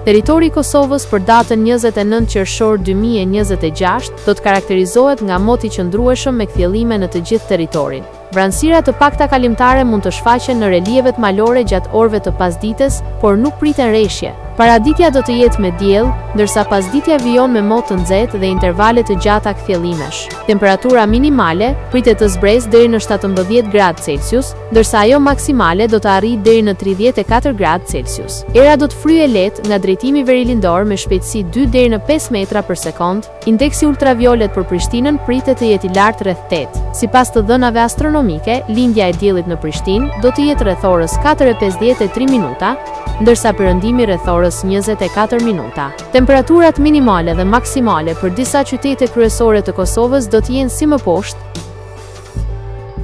Territori i Kosovës për datën 29 qershor 2026 do të karakterizohet nga moti qëndrueshëm me kthjellime në të gjithë territorin. Vranësira të pakta kalimtare mund të shfaqen në relievet malore gjatë orëve të pasdites, por nuk priten reshje. Paraditja do të jetë me diell, ndërsa pasditja vijon me motë të nxehtë dhe intervale të gjata kthjellimesh. Temperatura minimale pritet të zbresë deri në 17 gradë Celsius, ndërsa ajo maksimale do të arrijë deri në 34 gradë Celsius. Era do të fryejë lehtë nga drejtimi verilindor me shpejtësi 2 deri në 5 metra për sekond. Indeksi ultraviolet për Prishtinën pritet të jetë i lartë rreth 8. Sipas të dhënave astronomike, lindja e diellit në Prishtinë do të jetë rreth orës 4:53 minuta, ndërsa perëndimi rreth orës 24 minuta. Temperaturat minimale dhe maksimale për disa qytete kryesore të Kosovës do të jenë si më poshtë: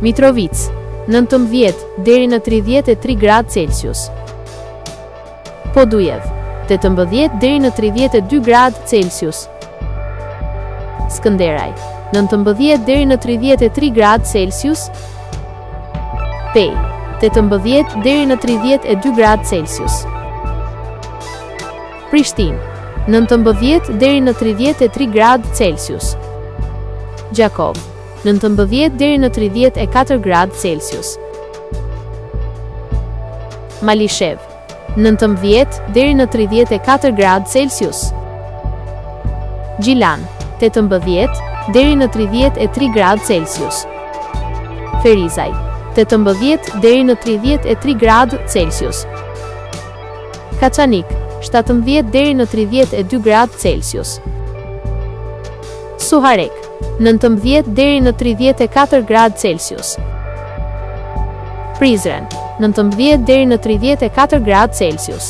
Mitrovica 19 deri në 33 gradë Celsius, Podujev 18 deri në 32 gradë Celsius, Skënderaj 19 deri në 33 gradë Celsius, Pej 18 deri në 32 gradë Celsius, Prishtinë 19 deri në 33 gradë Celsius, Gjakov 19 deri në 34 gradë Celsius, Malishev 19 deri në 34 gradë Celsius, Gjilan 18 deri në 33 gradë Celsius, Ferizaj 18 deri në 33 gradë Celsius, Kaçanik 17 deri në 32 gradë Celsius, Suharek 19 deri në 34 gradë Celsius, Prizren 19 deri në 34 gradë Celsius.